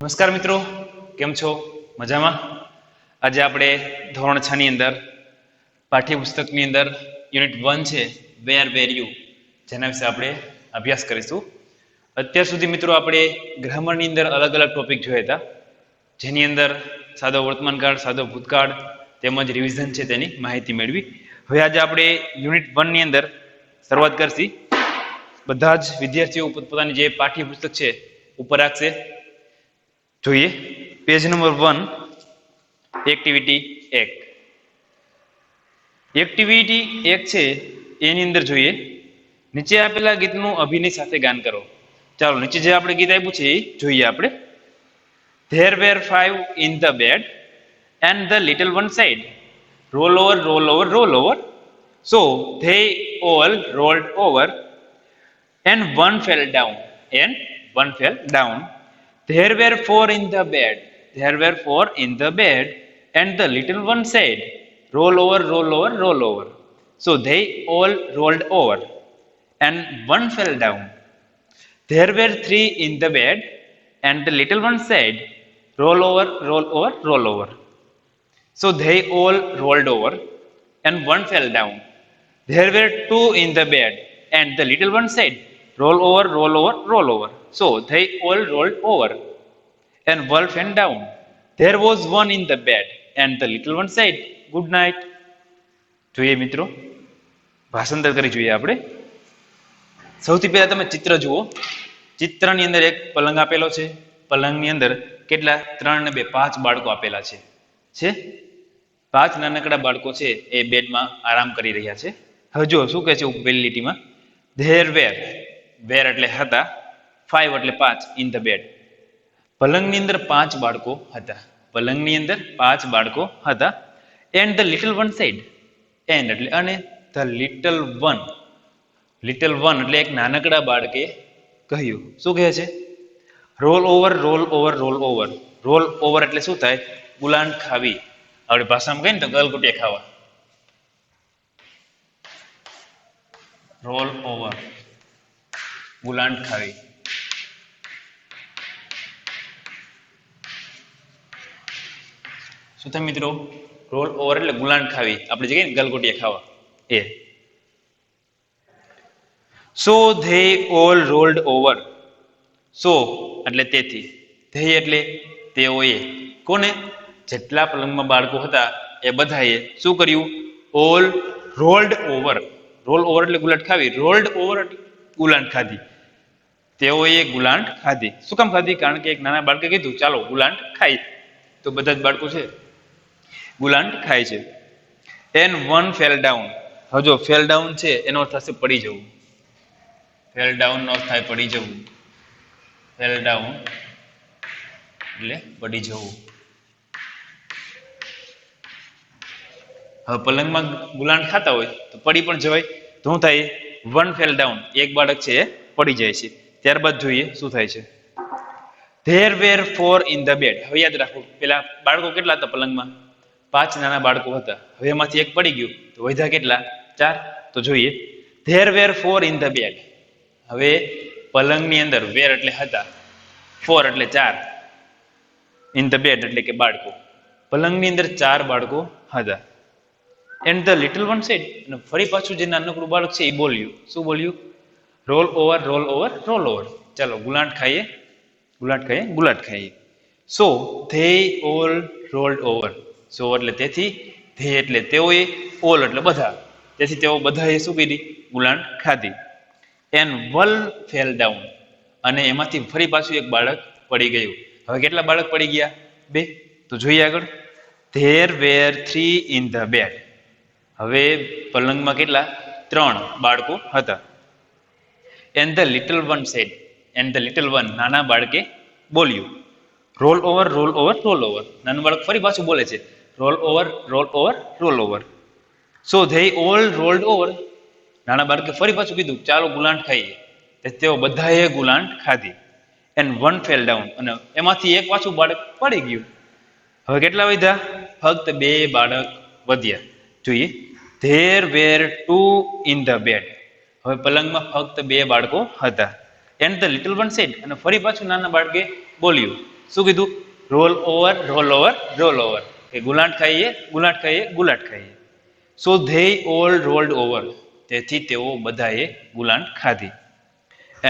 નમસ્કાર મિત્રો, કેમ છો? મજામાં? આજે આપણે ધોરણ 6 ની અંદર પાઠ્યપુસ્તકની અંદર યુનિટ 1 છે વેર વેર યુ, જેના વિશે આપણે અભ્યાસ કરીશું. અત્યાર સુધી મિત્રો આપણે ગ્રામરની અંદર અલગ અલગ ટોપિક જોયા હતા, જેની અંદર સાદો વર્તમાનકાળ, સાદો ભૂતકાળ તેમજ રિવિઝન છે તેની માહિતી મેળવી. હવે આજે આપણે યુનિટ 1 ની અંદર શરૂઆત કરશી. બધા જ વિદ્યાર્થીઓ પોતાની જે પાઠ્યપુસ્તક છે ઉપર રાખશે. જોઈએ પેજ નંબર 1, એક્ટિવિટી 1. એક્ટિવિટી 1 છે એની અંદર જોઈએ, નીચે આપેલા ગીતનું અભિનય સાથે ગાન કરો. ચાલો, નીચે જે આપણે ગીત આપ્યું છે એ જોઈએ આપણે. There were 5 in the bed and the little one said, roll over, roll over, roll over. So they all rolled over and one fell down, and one fell down. There were 4 in the bed. There were 4 in the bed, and the little one said, roll over, roll over, roll over. So they all rolled over, and one fell down. There were 3 in the bed, and the little one said, roll over, roll over, roll over. So they all rolled over, and one fell down. There were 2 in the bed, and the little one said, roll over, roll over, roll over. So they all rolled over, and one fell down. There was 1 in the bed, and the little one said, good night. જોઈએ મિત્રો, ભાષાંતર કરી જોઈએ આપણે. સૌથી પહેલા તમે ચિત્ર જુઓ. ચિત્રની અંદર એક પલંગ આપેલો છે. પલંગની અંદર કેટલા? 3 ને 2 5 બાળકો આપેલા છે. 5 નાનકડા બાળકો છે એ બેડમાં આરામ કરી રહ્યા છે. હવે જો શું કહે છે પહેલી લીટીમાં, ધેર વેર, વેર એટલે હતા, 5 એટલે 5 ઇન ધ બેડ. પલંગની અંદર 5 બાળકો હતા. પલંગની અંદર 5 બાળકો હતા. And the little one said, and એટલે અને, the little one, little one એટલે એક નાનકડા બાળકે કહ્યું. શું કહે છે? Roll over, roll over, roll over. Roll over એટલે શું થાય? ગુલાંટ ખાવી. આપણી ભાષામાં કહીએ ને તો ગલગોટિયા ખાવા. રોલ ઓવર, ગુલાંટ ખાવી. શું થાય મિત્રો? રોલ ઓવર એટલે ગુલાંટ ખાવી. આપણે જે કહીએ ને ગલગોટિયા ખાવા એ. So they all rolled over. So એટલે તેથી, ધે એટલે તેઓએ. કોને? જેટલા પલંગમાં બાળકો હતા એ બધાએ શું કર્યું? All rolled over. Roll over એટલે ગુલાંટ ખાવી. રોલ્ડ ઓવર એટલે ગુલાંટ ખાધી. તેઓએ ગુલાંટ ખાધી. શું કામ ખાધી? કારણ કે એક નાના બાળકે કીધું ચાલો ગુલાંટ ખાઈ, તો બધા જ બાળકો છે ગુલાંટ ખાય છે. And one fell down. હવે જો ફેલ ડાઉન છે એનો અર્થ થશે પડી જવું. ફેલ ડાઉન નો અર્થ થાય પડી જવું. ફેલ ડાઉન એટલે પડી જવું. હવે પલંગમાં ગુલાંટ ખાતા હોય તો પડી પણ જવાય. તો શું થાય? વન ફેલ ડાઉન, એક બાળક છે એ પડી જાય છે. ત્યારબાદ જોઈએ શું થાય છે. There were 4 in the bed. હવે યાદ રાખો, પેલા બાળકો કેટલા હતા પલંગમાં? 5 નાના બાળકો હતા. હવે એમાંથી એક પડી ગયું તો વધ્યા કેટલા? 4. તો જોઈએ, there were 4 in the bed. હવે પલંગની અંદર વેર એટલે હતા, 4 એટલે 4, ઇન ધ બેડ એટલે કે બાળકો. પલંગની અંદર 4 બાળકો હતા. And the little one said, અને ફરી પાછું જે નાનકડું બાળક છે એ બોલ્યું. શું બોલ્યું? Roll over, roll over, roll over. ચાલો ગુલાંટ ખાઈએ, ગુલાંટ ખાઈએ, ગુલાંટ ખાઈએ. So they all rolled over. So એટલે તેથી, ધે એટલે તેઓએ, ઓલ એટલે બધા. તેથી તેઓ બધાએ શું કરી? ગુલાંટ ખાધી. એન્ડ વન ફેલ ડાઉન, અને એમાંથી ફરી પાછું એક બાળક પડી ગયું. હવે કેટલા બાળક પડી ગયા? 2. તો જોઈએ આગળ. There were 3 in the bed. હવે પલંગમાં કેટલા? 3 બાળકો હતા. And the little one said, and the little one નાના બાળકે બોલ્યું. Roll over, roll over, roll over. નાનું બાળક ફરી પાછું બોલે છે roll over, roll over, roll over. So they all rolled over. નાના બાળકે ફરી પાછું કીધું ચાલો ગુલાંટ ખાઈએ. તેઓ બધાએ ગુલાંટ ખાધી. એન્ડ વન ફેલ ડાઉન, અને એમાંથી એક પાછું બાળક પડી ગયું. હવે કેટલા વધ્યા? ફક્ત 2 બાળક વધ્યા. જોઈએ, there were 2 in the bed. હવે પલંગમાં ફક્ત 2 બાળકો હતા. And the little one said, અને ફરી પાછું નાના બાળકે બોલ્યું. શું કીધું? Roll over, roll over, roll over. કે ગુલાટ ખાઈએ, ગુલાટ ખાઈએ, ગુલાટ ખાઈએ. So they all rolled over. તેથી તેઓ બધાએ ગુલાટ ખાધી.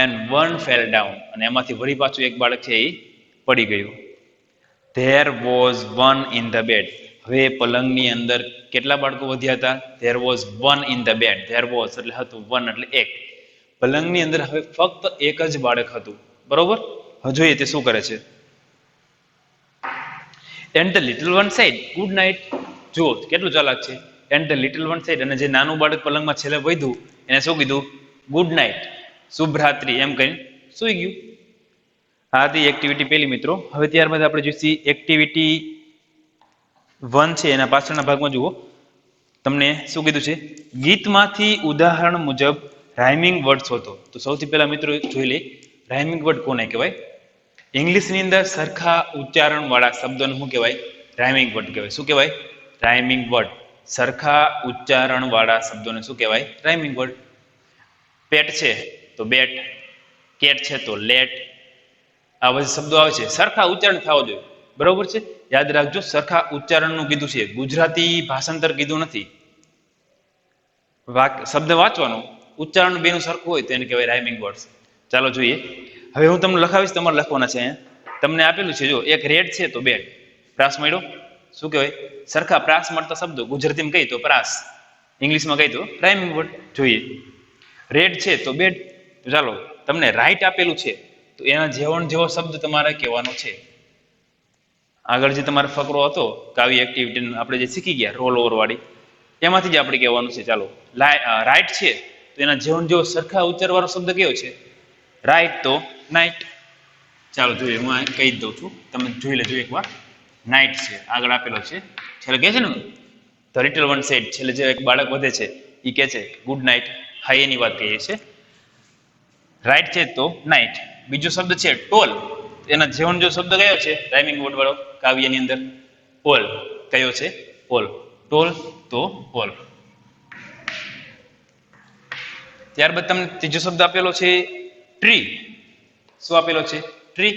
And one fell down. અને એમાંથી વળી પાછું એક બાળક છે એ પડી ગયું. There was one in the bed. હવે પલંગની અંદર કેટલા બાળકો વધ્યા હતા? There was one in the bed. There was એટલે હતું, વન એટલે એક. પલંગની અંદર હવે ફક્ત એક જ બાળક હતું. બરોબર? હવે જોઈએ તે શું કરે છે. And the little one said good night. જુઓ કેટલું ચાલાક છે. And the little one said, અને જે નાનું બાળક પલંગમાં છેલ્લે વધ્યું એને શું કીધું? ગુડ નાઇટ, શુભરાત્રી એમ કહીને સૂઈ ગયું. આ હતી એક્ટિવિટી પહેલી મિત્રો. હવે ત્યારબાદ આપણે જોઈશું એક્ટિવિટી 1 છે એના પાછળના ભાગમાં જુઓ તમને શું કીધું છે. ગીતમાંથી ઉદાહરણ મુજબ રાઇમિંગ વર્ડ શોધો. તો સૌથી પહેલા મિત્રો જોઈ લે રાઇમિંગ વર્ડ કોને કહેવાય. ઇંગ્લિશની અંદર સરખા ઉચ્ચારણ વાળા શબ્દોને શું કહેવાય? રાઇમિંગ વર્ડ કહેવાય. શું કહેવાય? Rhyming word. સરખા ઉચ્ચારણ વાળા શબ્દોને શું કહેવાય? Rhyming word. પેટ છે તો બેટ, કેટ છે તો લેટ. આ બધા શબ્દો આવે છે સરખા ઉચ્ચારણ થવા જોઈએ. બરોબર છે? યાદ રાખજો, સરખા ઉચ્ચારણનું કીધું છે, ગુજરાતી ભાષાંતર કીધું નથી. શબ્દ વાંચવાનો, ઉચ્ચારણ બેનું સરખું હોય તો એને કહેવાય રાઇમિંગ વર્ડ્સ. ચાલો જોઈએ. હવે હું તમને લખાવીશ, તમારે લખવાના છે. અહીંયા તમને આપેલું છે જો, એક રેડ છે તો બેટ. પ્રાસ મળ્યો. શું કહેવાય? સરખા પ્રાસ મળતા શબ્દો ગુજરાતીમાં કહી તો પ્રાસ, ઇંગ્લિશમાં કહી તો રાઇમિંગ વર્ડ. જોઈએ. રેડ છે તો બેટ. ચાલો તમને રાઈટ આપેલું છે તો એના જેવો શબ્દ તમારે કહેવાનો છે. આગળ જે તમારો ફકરો હતો કાવ્ય એક્ટિવિટી આપણે જે શીખી ગયા રોલ ઓવર વાળી, એમાંથી જ આપણે કહેવાનું છે. ચાલો રાઈટ છે તો એના જેવો સરખા ઉચ્ચારવાળો શબ્દ કયો છે? રાઈટ તો નાઇટ. ચાલો જોઈએ, હું આ કહી જ દઉં છું, તમે જોઈ લેજો એકવાર. નાઇટ છે આગળ આપેલો છે, છેલ્લે કહે છે ને ધ લિટલ વન સેડ, છેલ્લે જે એક બાળક વધે છે એ કહે છે ગુડ નાઇટ. હા એની વાત કહીએ છીએ. રાઈટ છે તો નાઇટ. બીજો શબ્દ છે ટોલ. એના જેવો શબ્દ કયો છે રાઇમિંગ વર્ડ વાળો કાવ્યની અંદર? ઓલ. કયો છે? ઓલ. ટોલ તો ઓલ. ત્યારબાદ તમને ત્રીજો શબ્દ આપેલો છે ટ્રી. શું આપેલો છે? ટ્રી.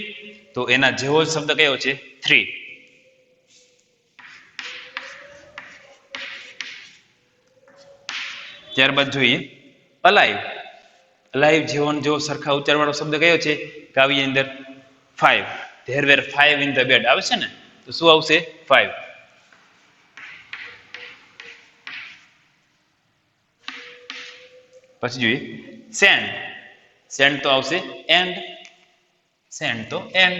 તો એના જેવો શબ્દ કયો છે? થ્રી. ત્યારબાદ જોઈએ અલાઇવ. અલાઇવ જેવો સરખા ઉચ્ચાર વાળો શબ્દ કયો છે કાવ્યની અંદર? 5. There were 5 in the bed આવે છે ને, તો શું આવશે? 5. પછી જોઈએ સેન્ડ. સેન્ડ તો આવશે એન્ડ. સેન્ડ તો એન્ડ.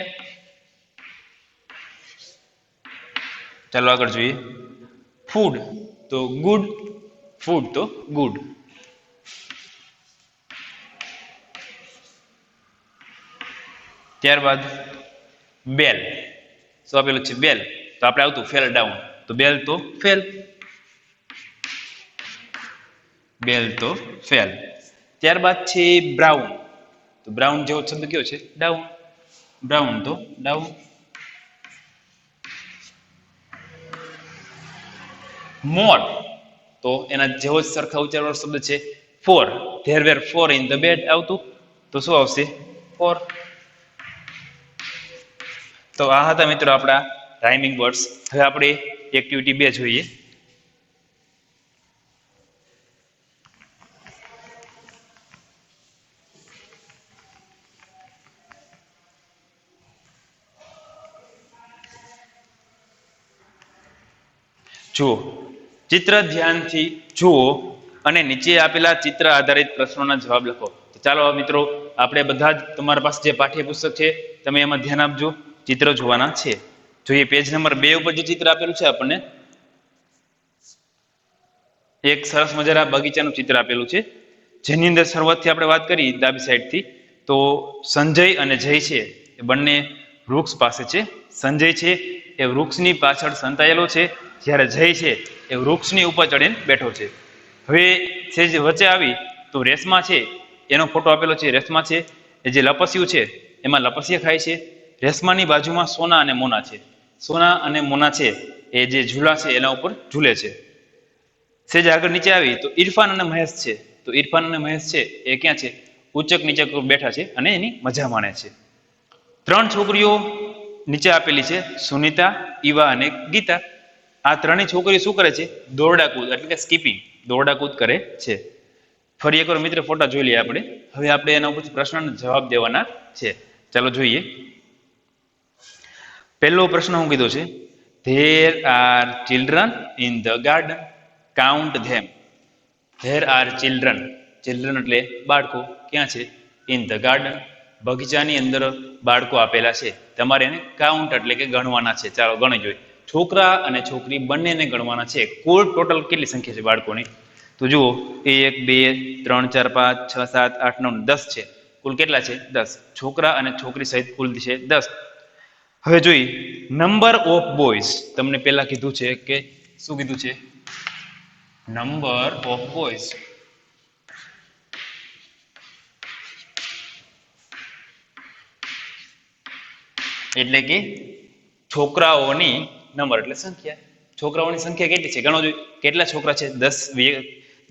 ચાલો આગળ જોઈએ. ફૂડ તો ગુડ. ફૂડ તો ગુડ. ત્યારબાદ બેલ. શું આપેલું છે? બેલ. તો આપણે આવતું ફેલ ડાઉન, તો બેલ તો ફેલ. બેલ તો ફેલ. ત્યારબાદ છે બ્રાઉન. તો બ્રાઉન જેવો શબ્દ કયો છે? ડાઉન. બ્રાઉન તો ડાઉન. મોર. તો એના જેવો જ સરખા ઉચ્ચારવાળો શબ્દ છે four. There were 4 in the bed આવતું, તો શું આવશે? 4. તો આ હતા મિત્રો આપણા રાઇમિંગ વર્ડ્સ. હવે આપણે એક્ટિવિટી 2 જોઈએ. જુઓ, ચિત્ર ધ્યાનથી જુઓ અને નીચે આપેલા ચિત્ર આધારિત પ્રશ્નોના જવાબ લખો. તો ચાલો મિત્રો આપણે બધા જ, તમારા પાસે જે પાઠ્યપુસ્તક છે તમે એમાં ધ્યાન આપજો, ચિત્ર જોવાના છે. જોઈએ પેજ નંબર 2 ઉપર જે ચિત્ર આપેલું છે આપણને, એક સરસ મજાના બગીચાનું ચિત્ર આપેલું છે, જેની અંદર શરૂઆતથી આપણે વાત કરી ડાબી સાઈડથી, તો સંજય અને જય છે એ બંને વૃક્ષ પાસે છે. સંજય છે એ વૃક્ષની પાછળ સંતાયેલો છે, જ્યારે જય છે એ વૃક્ષની ઉપર ચડીને બેઠો છે. હવે જે વચ્ચે આવી તો રેશમા છે એનો ફોટો આપેલો છે. રેશમા છે એ જે લપસ્યું છે એમાં લપસ્યા ખાય છે. રેશમાની બાજુમાં સોના અને મોના છે. સોના અને મોના છે એ જે ઝૂલા છે એના ઉપર ઝૂલે છે. સેજ આગળ નીચે આવી તો ઇરફાન અને મહેશ છે. તો ઇરફાન અને મહેશ છે એ ક્યાં છે? ઉચક નીચક બેઠા છે અને એની મજા માણે છે. 3 છોકરીઓ નીચે આપેલી છે સુનિતા, ઈવા અને ગીતા. આ ત્રણેય છોકરીઓ શું કરે છે? દોરડાકૂદ એટલે કે સ્કીપિંગ, દોરડાકૂદ કરે છે. ફરી એકવાર મિત્ર ફોટા જોઈ લઈએ આપણે. હવે આપણે એના ઉપર પ્રશ્નનો જવાબ દેવાના છે. ચાલો જોઈએ. પહેલો પ્રશ્ન હું કીધો છે, there are children in the garden, count them. There are children, children એટલે બાળકો, ક્યાં છે? ઇન ધ ગાર્ડન, બગીચાની અંદર બાળકો આપેલા છે. તમારે એને કાઉન્ટ એટલે કે ગણવાના છે. ચાલો ગણી જોઈએ. છોકરા અને છોકરી બંનેને ગણવાના છે. કુલ ટોટલ કેટલી સંખ્યા છે બાળકોની? તો જુઓ, 1 2 3 4 5 6 7 8 9 10 છે. કુલ કેટલા છે? 10. છોકરા અને છોકરી સહિત કુલ છે 10. હવે જોઈએ નંબર ઓફ બોયઝ. તમને પહેલા કીધું છે કે શું કીધું છે? નંબર ઓફ બોયઝ એટલે કે છોકરાઓની નંબર એટલે સંખ્યા. છોકરાઓની સંખ્યા કેટલી છે ગણો જોઈએ. કેટલા છોકરા છે?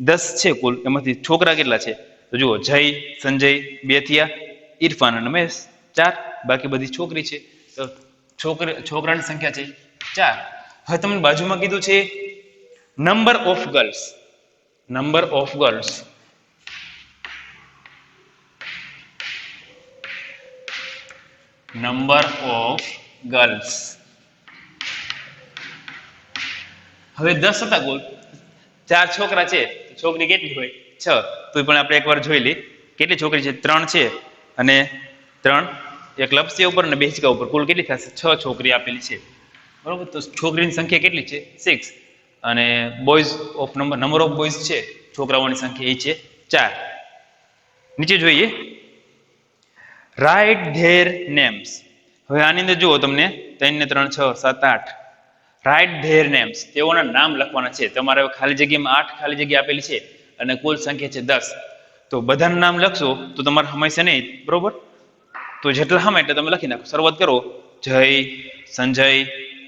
10 છે કુલ. એમાંથી છોકરા કેટલા છે? તો જુઓ, જય, સંજય 2 થયા, ઇરફાન અને મહેશ 4, બાકી બધી છોકરી છે. તો છોકરાની સંખ્યા છે 4. હવે તમને બાજુમાં કીધું છે number of girls. Number of girls number of girls. હવે 10 હતા કુલ, 4 છોકરા છે, છોકરી કેટલી હોય? 6. તો પણ આપણે એકવાર જોઈ લઈએ કેટલી છોકરી છે. 3 છે અને 3 એક લપસી ઉપર અને બે હિંચકા ઉપર, કુલ કેટલી થશે? 6 છોકરી આપેલી છે. બરોબર. તો છોકરીની સંખ્યા કેટલી છે? 6. અને boys of number of boys છે, છોકરાઓની સંખ્યા એ છે 4. નીચે જોઈએ, રાઇટ ધેર નેમ્સ. હવે આની અંદર જુઓ, તમને 3 ને 3 6 7 8. રાઇટ ધેર નેમ્સ, તેઓના નામ લખવાના છે. તમારે ખાલી જગ્યામાં 8 ખાલી જગ્યા આપેલી છે અને કુલ સંખ્યા છે 10. તો બધાનું નામ લખશો તો તમારે હંમેશા નહીં, બરોબર? તો જેટલા હમે એટલે તમે લખી નાખો. શરૂઆત કરો, જય, સંજય,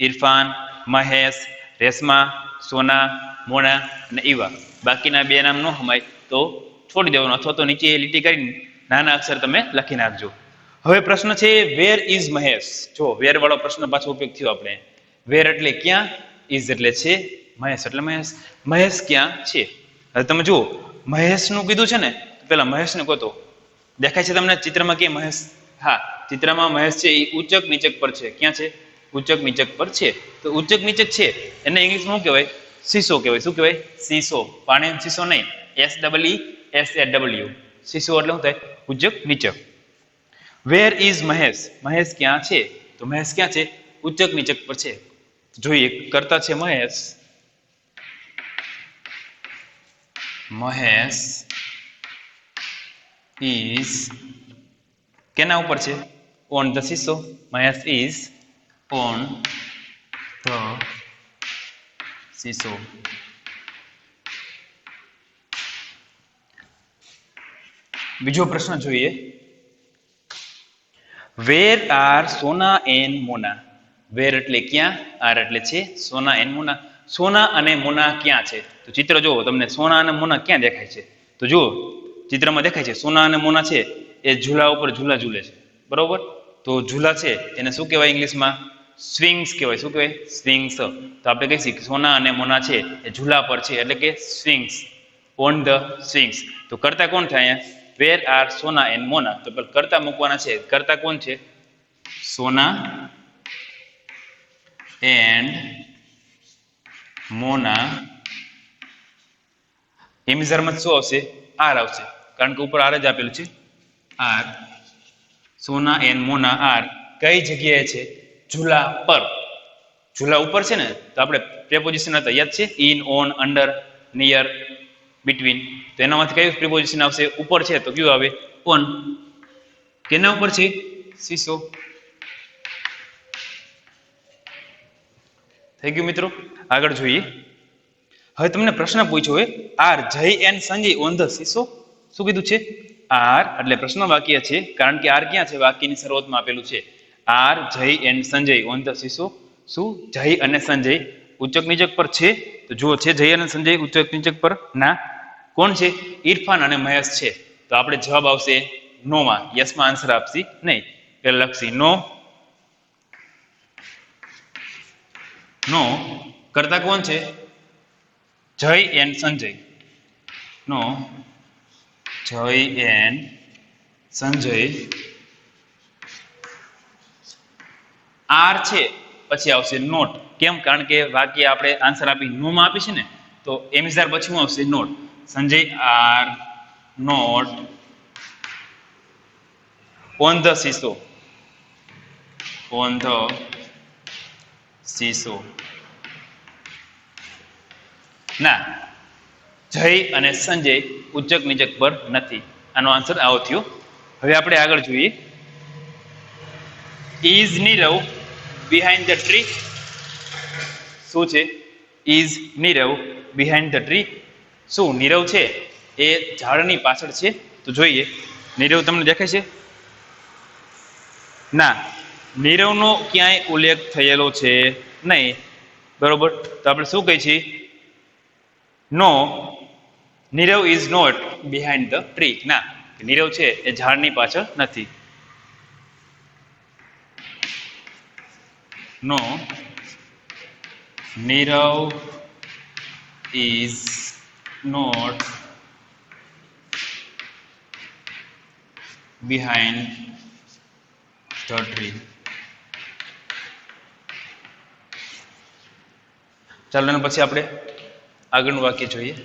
ઇરફાન, મહેશ, રેશમા, સોના, મોના અને ઈવા. બાકીના 2 નામ ન હમાય તો છોડી દેવાનું, અથવા તો નીચે લીટી કરીને નાના અક્ષર તમે લખી નાખજો. હવે પ્રશ્ન છે, વેર ઇઝ મહેશ? જો વેર વાળો પ્રશ્ન પાછો ઉપયોગ થયો આપણે. વેર એટલે ક્યાં, ઇઝ એટલે છે, મહેશ એટલે મહેશ. મહેશ ક્યાં છે? હવે તમે જુઓ, મહેશનું કીધું છે ને, પેલા મહેશને ગોતો. દેખાય છે તમને ચિત્રમાં કે મહેશ? હા, ચિત્રમાં મહેશ છે એ ઉચ્ચક નીચક પર છે. ક્યાં છે? ઉચ્ચક નીચક પર છે. તો ઉચ્ચક નીચક છે એને ઇંગ્લિશમાં શું કહેવાય? સીસો કહેવાય. શું કહેવાય? સીસો. પાણીનો સીસો નહીં, SEESAW. સીસો એટલે શું થાય? ઉચ્ચક નીચક. Where is Mahesh? મહેશ ક્યાં છે? તો મહેશ ક્યાં છે? ઉચ્ચક નીચક પર છે. જોઈએ, કરતા છે મહેશ. મહેશ ઇઝ કેના ઉપર છે? On the seesaw. Mahesh is on the seesaw. બીજો પ્રશ્ન જોઈએ, વેર આર સોના એન્ડ મોના? વેર એટલે ક્યાં, આર એટલે છે, સોના એન્ડ મોના. સોના અને મોના ક્યાં છે? તો ચિત્ર જુઓ, તમને સોના અને મોના ક્યાં દેખાય છે? તો જુઓ, ચિત્રમાં દેખાય છે સોના અને મોના છે એ ઝૂલા ઉપર ઝૂલા ઝૂલે છે. બરોબર. તો ઝૂલા છે એને શું કહેવાય ઇંગ્લિશમાં? સ્વિંગ્સ કહેવાય. શું કહેવાય? સ્વિંગ્સ. તો આપણે કહીશું સોના અને મોના છે એ ઝૂલા પર છે એટલે કે સ્વિંગ્સ, ઓન ધ સ્વિંગ્સ. તો કરતા કોણ થાય અહીંયા? વેર આર સોના એન્ડ મોના. તો કરતા મૂકવાના છે. કરતા કોણ છે? સોના એન્ડ મોના. એમિઝરમાં શું આવશે? આર આવશે, કારણ કે ઉપર આર જ આપેલું છે. Are. Sona and Mona are કઈ જગ્યાએ છે? ઝૂલા પર. ઝૂલા ઉપર છે ને, તો આપણે પ્રેપોઝિશન હતા, યાદ છે? In, on, under, near, between. તો એનામાંથી કયું પ્રિપોઝિશન આવશે? ઉપર છે તો કયું આવે? ઓન. કેના ઉપર છે? સીસો. થઈ ગયું મિત્રો. આગળ જોઈએ. હવે તમને પ્રશ્ન પૂછ્યો હોય, આર જય and Sanjay on the seesaw. શું કીધું છે? આર એટલે પ્રશ્ન વાક્ય છે, કારણ કે આર ક્યાં છે? વાક્યની શરૂઆતમાં આપેલું છે. આર જય and Sanjay on the seesaw. શું જય અને સંજય ઉચ્ચક નીચક પર છે? તો જુઓ, છે જય અને સંજય ઉચ્ચક નીચક પર? ના. કોણ છે? ઇરફાન અને મહેશ છે. તો આપણે જવાબ આવશે નો માં. યસમાં આન્સર આપશી નહીં, પેલા લખશી નો. નો કરતા કોણ છે? જય એન્ડ સંજય. નો જય એન્ડ સંજય આર છે પછી આવશે નોટ. કેમ? કારણ કે વાક્ય આપણે આન્સર આપી નો માં આપી છે ને, તો એમિઝાર પછી શું આવશે? Not. Sanjay are not on the seesaw. On the seesaw. ના, જય અને સંજય ઉચ્ચક નિચક પર નથી. આનો આન્સર આવો થયો. હવે આપણે આગળ જોઈએ. Is Nirav behind the tree. શું છે? Is Nirav behind the tree. શું નીરવ છે એ ઝાડની પાછળ છે? તો જોઈએ. નીરવ તમને દેખાય છે? ના, નીરવનો ક્યાંય ઉલ્લેખ થયેલો છે નહીં. બરોબર, તો આપણે શું કહીએ છીએ? No, Nirav is not behind the tree. ના, નીરવ છે એ ઝાડની પાછળ નથી. No, Nirav is not behind the tree. ચાલો એના પછી આપણે આગળનું વાક્ય જોઈએ.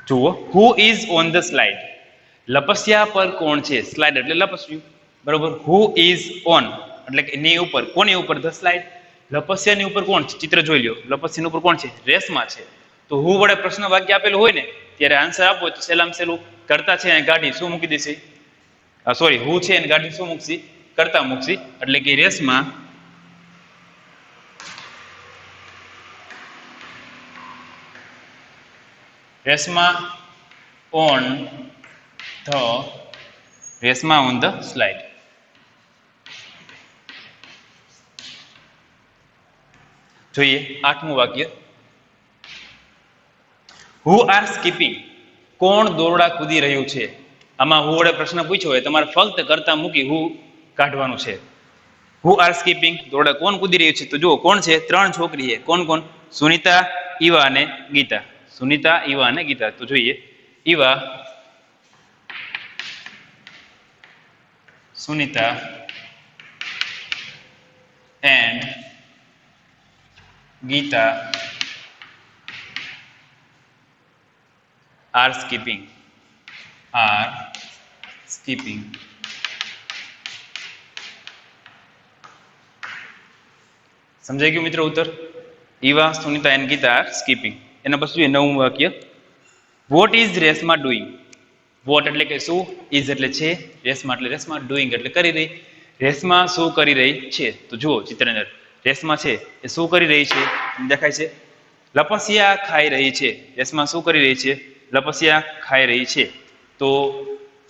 જુઓ, who is on the slide. લપસ્યા પર કોણ છે? સ્લાઇડ એટલે લપસ્યું. બરોબર, હુ ઇઝ ઓન એટલે કે ની ઉપર. કોની ઉપર? The slide. લપસ્યાની ઉપર કોણ છે? ચિત્ર જોઈ લ્યો. લપસ્યાની ઉપર કોણ છે? રેસમાં છે. તો હુ વડે પ્રશ્ન વાક્ય આપેલું હોય ને, ત્યારે આન્સર આપવો હોય તો સહેલામાં સહેલું કરતા છે અને ગાડી શું મૂકી દેશે? સોરી, હુ છે અને ગાડી શું મૂકશી? કરતા મૂકશી. એટલે કે રેસમાં ઓન ધ સ્લાઇડ. જોઈએ 8મું વાક્ય. Who are skipping. કોણ દોરડા કૂદી રહ્યું છે? આમાં હુ વડે પ્રશ્ન પૂછ્યો હોય તમારે ફક્ત કરતા મૂકી હુ કાઢવાનું છે. હુ આર સ્કીપિંગ, દોરડા કોણ કૂદી રહ્યું છે? તો જુઓ કોણ છે? 3 છોકરી છે. કોણ કોણ? સુનિતા, ઈવા અને ગીતા. સુનિતા, ઈવા અને ગીતા. તો જોઈએ, Eva, Sunita and Gita are skipping. સમજાઈ ગયું મિત્રો ઉત્તર? Eva, Sunita and Gita are skipping. એના પછી 9મું વાક્ય. What is Reshma doing. What એટલે કે શું, ઇઝ એટલે છે, રેશમા એટલે રેશમા, ડુઈંગ એટલે કરી રહી. રેશમા શું કરી રહી છે? તો જુઓ ચિત્રની અંદર રેશમા છે એ શું કરી રહી છે? દેખાય છે. લપસિયા ખાઈ રહી છે. રેશમા શું કરી રહી છે? લપસિયા ખાઈ રહી છે. તો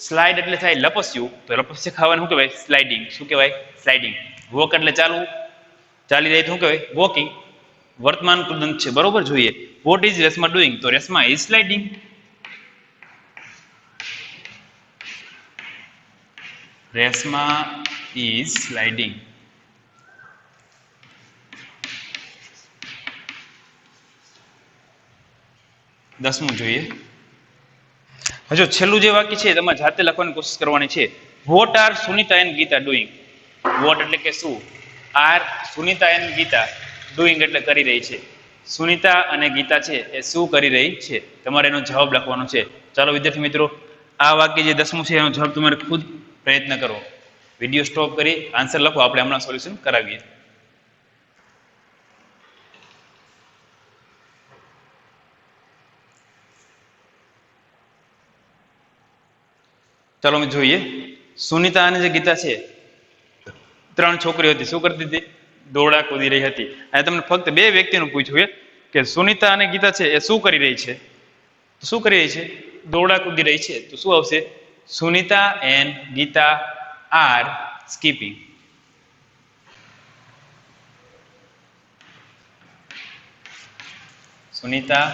સ્લાઇડ એટલે થાય લપસ્યું, તો લપસ્યા ખાવાનું શું કહેવાય? સ્લાઇડિંગ. શું કહેવાય? સ્લાઇડિંગ. વોક એટલે ચાલવું, ચાલી રહી તો શું કહેવાય? વોકિંગ. વર્તમાન કૃદંત છે. બરોબર, જોઈએ. What is Reshma doing? તો Reshma is sliding. Reshma is sliding. દસમું જોઈએ. હજુ છેલ્લું જે વાક્ય છે તમારે જાતે લખવાની કોશિશ કરવાની છે. What are Sunita and Gita doing. What એટલે કે શું, are Sunita and Gita doing એટલે કરી રહી છે. સુનિતા અને ગીતા છે એ શું કરી રહી છે? તમારે એનો જવાબ લખવાનો છે. ચાલો વિદ્યાર્થી મિત્રો, આ વાક્ય જે 10મું છે એનો જવાબ તમારે ખુદ પ્રયત્ન કરો. વિડીયો સ્ટોપ કરી આન્સર લખો. આપણે હમણાં સોલ્યુશન કરાવીએ. ચાલો અમે જોઈએ. સુનિતા અને જે ગીતા છે 3 છોકરીઓ હતી. શું કરતી હતી? દોરડા કૂદી રહી હતી. અને તમને ફક્ત 2 વ્યક્તિનું પૂછ્યું કે સુનિતા અને ગીતા છે એ શું કરી રહી છે? શું કરી રહી છે? દોરડા કૂદી રહી છે. તો શું આવશે? Sunita and Gita are skipping. Sunita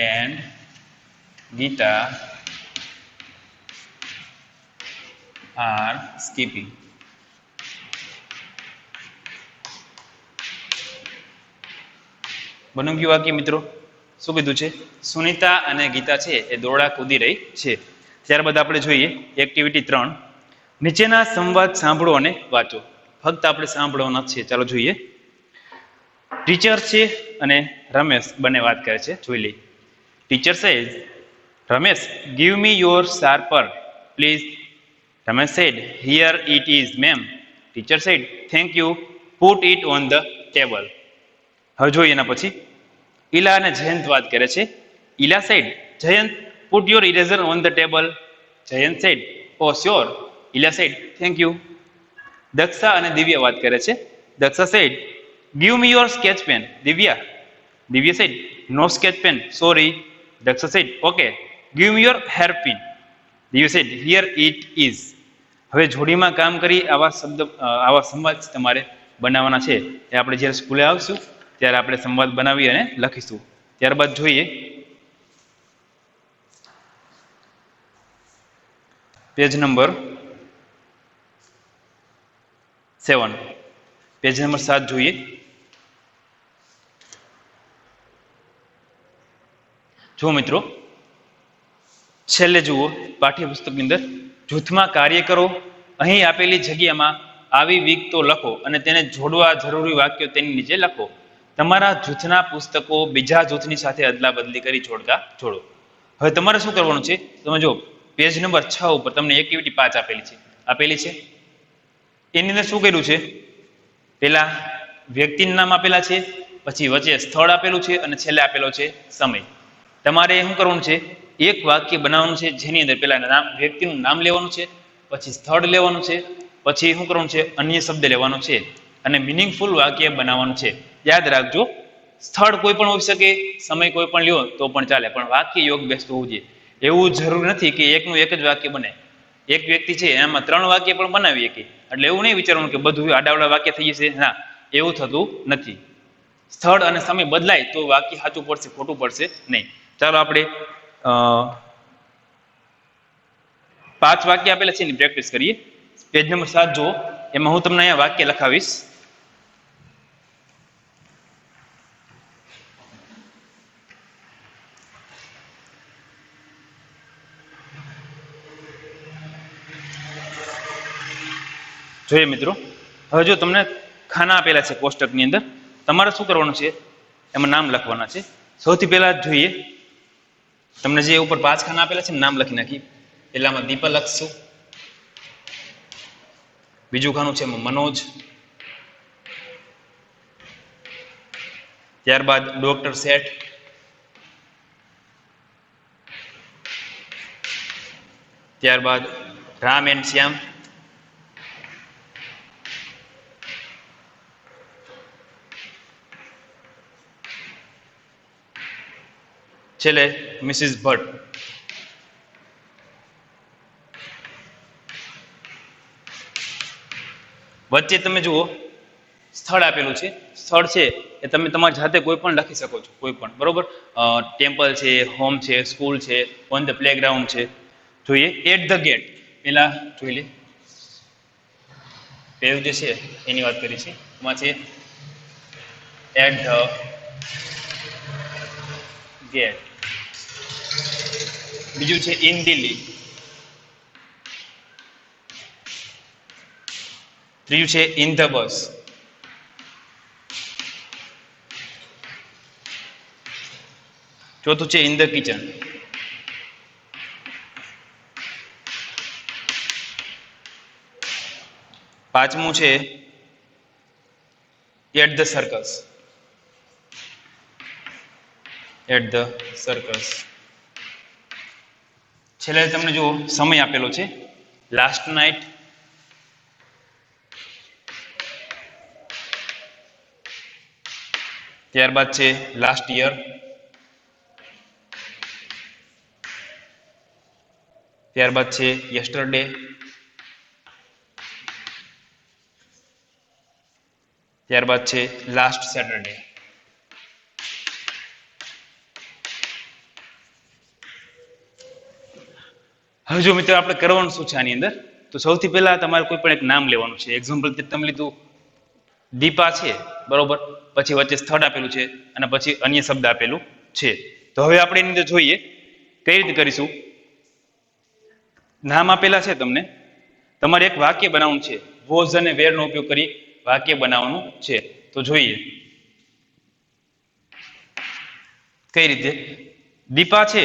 and Gita are skipping. બન્યું ગયું વાક્ય મિત્રો? શું કીધું છે? સુનિતા અને ગીતા છે એ દોરડા કૂદી રહી છે. ત્યારબાદ આપણે જોઈએ એક્ટિવિટી 3. નીચેના સંવાદ સાંભળો અને વાંચો. ફક્ત આપણે સાંભળવાના છે. ચાલો જોઈએ. ટીચર છે અને રમેશ બંને વાત કરે છે. જોઈ લઈ. Teacher says, Ramesh, give me your sharper, please. Ramesh said, here it is, ma'am. Teacher said, thank you. Put it on the table. હવે જોઈએ એના પછી. ઈલા અને જયંત વાત કરે છે. Ila said, Jayant, put your eraser on the table. Jayant said, oh sure. Ila said, thank you. Daksha અને દિવ્યા વાત કરે છે. Daksha said, give me your sketch pen. Divya said, no sketch pen, sorry. Daksha said, okay, give me your hairpin. Divya said, here it is. હવે જોડીમાં કામ કરી આવા શબ્દ આવા સંવાદ તમારે બનાવવાના છે. એ આપણે જ્યારે સ્કૂલે આવશું ત્યારે આપણે સંવાદ બનાવી અને લખીશું. ત્યારબાદ જોઈએ પેજ નંબર 7. પેજ નંબર 7 જોઈએ. જો મિત્રો છેલ્લે જુઓ પાઠ્યપુસ્તકની અંદર જૂથમાં કાર્ય કરો. અહીં આપેલી જગ્યામાં આવી વિગતો લખો અને તેને જોડવા જરૂરી વાક્યો તેની નીચે લખો. તમારા જૂથના પુસ્તકો બીજા જૂથની સાથે અદલા બદલી કરી જોડો. હવે તમારે શું કરવાનું છે? તમે જો પેજ નંબર 6 ઉપર તમને એક્ટિવિટી 5 આપેલી છે. એની અંદર શું કર્યું છે? પેલા વ્યક્તિનું નામ આપેલા છે, પછી વચ્ચે સ્થળ આપેલું છે અને છેલ્લે આપેલો છે સમય. તમારે શું કરવાનું છે? એક વાક્ય બનાવવાનું છે જેની અંદર પેલા વ્યક્તિનું નામ લેવાનું છે, પછી સ્થળ લેવાનું છે, પછી શું કરવાનું છે? અન્ય શબ્દ લેવાનો છે અને મિનિંગફુલ વાક્ય બનાવવાનું છે. યાદ રાખજો, સ્થળ કોઈ પણ હોઈ શકે, સમય કોઈ પણ લ્યો તો પણ ચાલે, પણ વાક્ય યોગ બેસતું હોવું જોઈએ. એવું જરૂર નથી કે એકનું એક જ વાક્ય બને. એક વ્યક્તિ છે એમાં 3 વાક્ય પણ બનાવી શકે. એટલે એવું નહીં વિચારવાનું કે બધું આડાવડા વાક્ય થઈ જશે. ના, એવું થતું નથી. સ્થળ અને સમય બદલાય તો વાક્ય સાચું પડશે, ખોટું પડશે નહીં. ચાલો આપણે 5 વાક્ય આપેલા છે એની પ્રેક્ટિસ કરીએ. પેજ નંબર 7 જુઓ. એમાં હું તમને અહીંયા વાક્ય લખાવીશ. જોઈએ મિત્રો. હવે જો તમને ખાના આપેલા છે કોષ્ટકની અંદર, તમારે શું કરવાનું છે? એમાં નામ લખવાના છે. સૌથી પહેલા જોઈએ તમને જે ઉપર 5 ખાના આપેલા છે નામ લખી નાખી. પહેલામાં દીપા લખશું, બીજું ખાનું છે એમાં મનોજ, ત્યારબાદ ડોક્ટર શેઠ, ત્યારબાદ રામ એન્ડ શ્યામ, છેલ્લે મિસિસ ભટ્ટ. વચ્ચે તમે જુઓ સ્થળ આપેલું છે. સ્થળ છે એ તમે તમારી જાતે કોઈ પણ લખી શકો છો, કોઈ પણ, બરોબર. ટેમ્પલ છે, હોમ છે, સ્કૂલ છે, ઓન ધ પ્લેગ્રાઉન્ડ છે. જોઈએ એટ ધ ગેટ. પેલા જોઈ લે પેલું જે છે એની વાત કરી છે. એમાં છે એટ ધ ગેટ. બીજું છે ઇન દિલ્હી. ત્રીજું છે ઇન ધ બસ. ચોથું છે ઇન ધ કિચન. પાંચમું છે at the circus. At the circus. છેલ્લે તમને જુઓ સમય આપેલો છે. લાસ્ટ નાઇટ, ત્યારબાદ છે લાસ્ટ યર, ત્યારબાદ છે યસ્ટરડે, ત્યારબાદ છે લાસ્ટ સેટરડે. હવે જો મિત્રો આપણે કરવાનું શું છે આની અંદર, તો સૌથી પહેલા તમારે કોઈ પણ એક નામ લેવાનું છે. એક્ઝામ્પલ તમે લીધું દીપા છે, બરોબર, પછી વચ્ચે સ્થળ આપેલું છે અને પછી અન્ય શબ્દ આપેલું છે. તો હવે આપણે એની અંદર જોઈએ કઈ રીતે કરીશું. નામ આપેલા છે તમને, તમારે એક વાક્ય બનાવવાનું છે. વોઝ અને વેર નો ઉપયોગ કરી વાક્ય બનાવવાનું છે. તો જોઈએ કઈ રીતે. દીપા છે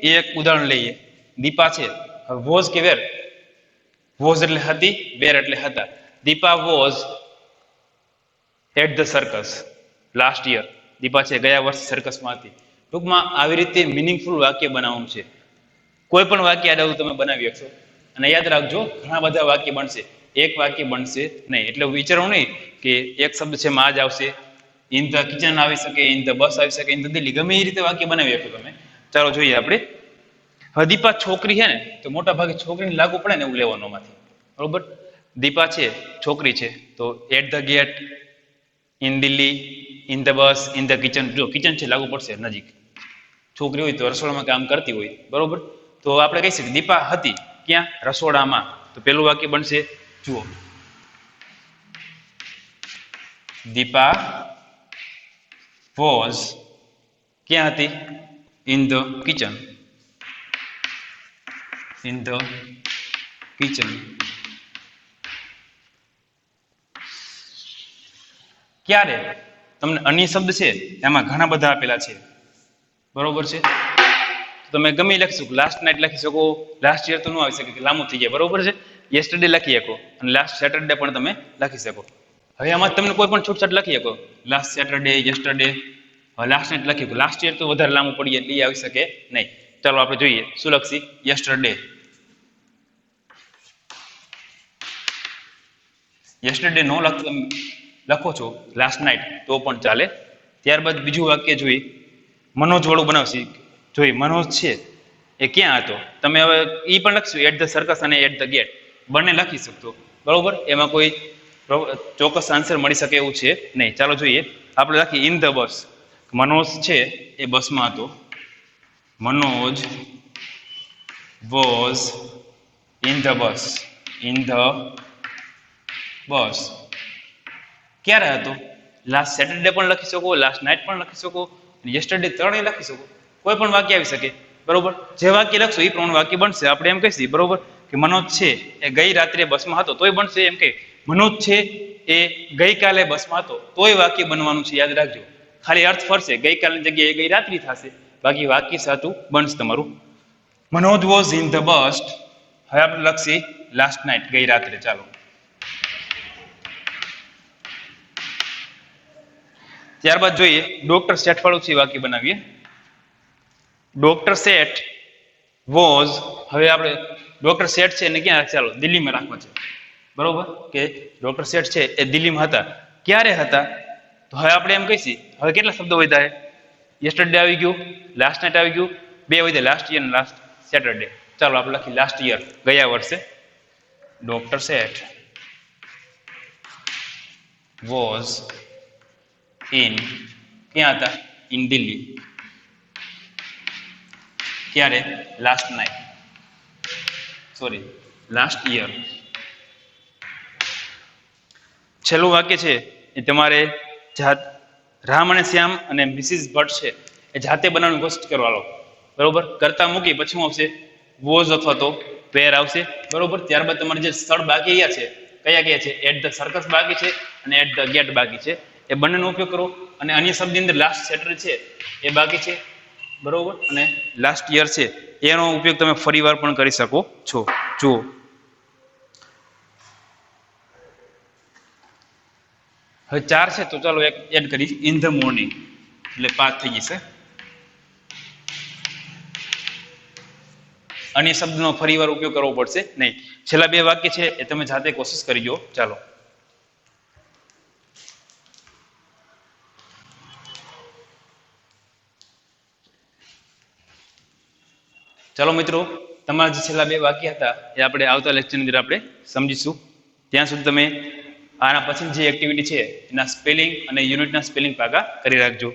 એ એક ઉદાહરણ લઈએ. દીપા છે, વોઝ કે વેર. વોઝ એટલે હતી, વેર એટલે હતા. Deepa was at the circus last year. Deepa છે ગયા વર્ષે સર્કસમાં હતી. ટૂંકમાં આવી રીતે મિનિંગફુલ વાક્ય બનાવવાનું છે. કોઈ પણ વાક્ય આડું તમે બનાવી શકશો. અને યાદ રાખજો, ઘણા બધા વાક્ય બનશે, એક વાક્ય બનશે નહીં. એટલે વિચારવું નહીં કે એક શબ્દ છે માં જ આવશે. ઇન ધ કિચન આવી શકે, ઇન ધ બસ આવી શકે, ઇન ધ દિલ્હી, ગમે એ રીતે વાક્ય બનાવી શકો તમે. ચાલો જોઈએ આપણે. હવે દીપા છોકરી છે ને, તો મોટા ભાગે છોકરીને લાગુ પડે ને એવું લેવાનું માંથી, બરોબર. દીપા છે છોકરી છે, તો at the gate, in Delhi, in the bus, in the kitchen. જો કિચન છે લાગુ પડશે નજીક. છોકરી હોય તો રસોડામાં કામ કરતી હોય, બરોબર. તો આપણે કહી શકીએ દીપા હતી ક્યાં, રસોડામાં. તો પેલું વાક્ય બનશે, જુઓ, દીપા વોઝ ક્યાં હતી, in the kitchen, in the kitchen. ક્યારે, તમને અન્ય શબ્દ છે એમાં ઘણા બધા આપેલા છે, બરોબર છે. તમે ગમે લખી શકો, લાસ્ટ નાઇટ લખી શકો, લાસ્ટ યર તો ન આવી શકે, લાંબુ થઈ જાય, બરોબર છે. યસ્ટરડે લખી શકો અને લાસ્ટ સેટરડે પણ તમે લખી શકો. હવે આમાં તમને કોઈ પણ છૂટછાટ લખી શકો, last Saturday, yesterday, last night લખી શકો. લાસ્ટ યર તો વધારે લાંબુ પડી એટલે એ આવી શકે નહીં. ચાલો આપણે જોઈએ શું લખશી. યસ્ટરડે, યસ્ટરડે નો લખો છો લાસ્ટ નાઇટ તો પણ ચાલે. ત્યારબાદ બીજું વાક્ય જોઈ, મનોજ વાળું બનાવશે. જોઈ મનોજ છે એ ક્યાં હતો, તમે હવે એ પણ લખશો એટ ધ સર્કસ અને એટ ધ ગેટ, બંને લખી શકતો, બરોબર. એમાં કોઈ ચોક્કસ આન્સર મળી શકે એવું છે નહીં. ચાલો જોઈએ, આપણે લખીએ ઇન ધ બસ. મનોજ છે એ બસમાં હતો. Manoj was in the bus, in the બસ. ક્યારે હતો, લાસ્ટ સેટરડે પણ લખી શકો, લાસ્ટ નાઇટ પણ લખી શકો, યસ્ટરડે ત્રણેય લખી શકો. કોઈ પણ વાક્ય આવી શકે, બરોબર. જે વાક્ય લખશો એ પ્રમાણે વાક્ય બનશે. આપણે એમ કહીશું, બરોબર, કે મનોજ છે એ ગઈ રાત્રે બસમાં હતો, તોય બનશે. એમ કે મનોજ છે એ ગઈકાલે બસમાં હતો, તોય વાક્ય બનવાનું છે. યાદ રાખજો, ખાલી અર્થ ફરશે, ગઈકાલની જગ્યાએ ગઈ રાત્રિ થશે, બાકી વાક્ય સાચું બનશે તમારું. મનોજ વોઝ ઇન ધ બસ. હવે આપણે લખશી લાસ્ટ નાઇટ, ગઈ રાત્રે. ચાલો, ત્યારબાદ જોઈએ ડોક્ટર શેઠ વાળું છે વાક્ય બનાવીએ. Doctor Sheth was. હવે આપણે ડોક્ટર શેઠ છે એને ક્યાં, ચાલો દિલ્હીમાં રાખવા છે, બરોબર. કે ડોક્ટર શેઠ છે એ દિલ્હીમાં હતા. ક્યારે હતા, તો હવે આપણે એમ કહીશું, હવે કેટલા શબ્દો વધ્યા, યસ્ટરડે આવી ગયું, લાસ્ટ નાઇટ આવી ગયું, બે વધ્યા, લાસ્ટ યર અને લાસ્ટ સેટરડે. ચાલો આપણે લખી લાસ્ટ યર, ગયા વર્ષે. ડોક્ટર શેઠ વોઝ ઇન, ક્યાં હતા, ઇન દિલ્હી. ક્યારે, last night, sorry last year. છેલ્લું વાક્ય છે એ તમારે રામ અને શ્યામ અને મિસિસ ભટ્ટ છે એ જાતે બનાવવાની કોશિશ કરવાનો, બરોબર. કરતા મૂકી પછી શું આવશે, વોઝ અથવા તો વેર આવશે, બરોબર. ત્યારબાદ તમારે જે સ્થળ બાકી રહ્યા છે કયા કયા છે, એટ ધ સર્કસ બાકી છે અને એટ ધ ગેટ બાકી છે, એ બંનેનો ઉપયોગ કરો. અને અન્ય શબ્દની અંદર લાસ્ટ સેટરડે છે એ બાકી છે, બરોબર. અને લાસ્ટ યર છે એનો ઉપયોગ તમે ફરીવાર પણ કરી શકો છો. જુઓ, હવે 4 છે તો ચાલો એક એડ કરી, ઇન ધ મોર્નિંગ, એટલે 5 થઈ જશે. અન્ય શબ્દનો ફરીવાર ઉપયોગ કરવો પડશે નહીં. છેલ્લા 2 વાક્ય છે એ તમે જાતે કોશિશ કરી જો. ચાલો, ચાલો મિત્રો, તમારા જે છેલ્લા 2 વાક્ય હતા એ આપણે આવતા લેક્ચરની અંદર આપણે સમજીશું. ત્યાં સુધી તમે આના પછી જે એક્ટિવિટી છે એના સ્પેલિંગ અને યુનિટના સ્પેલિંગ પાકા કરી રાખજો.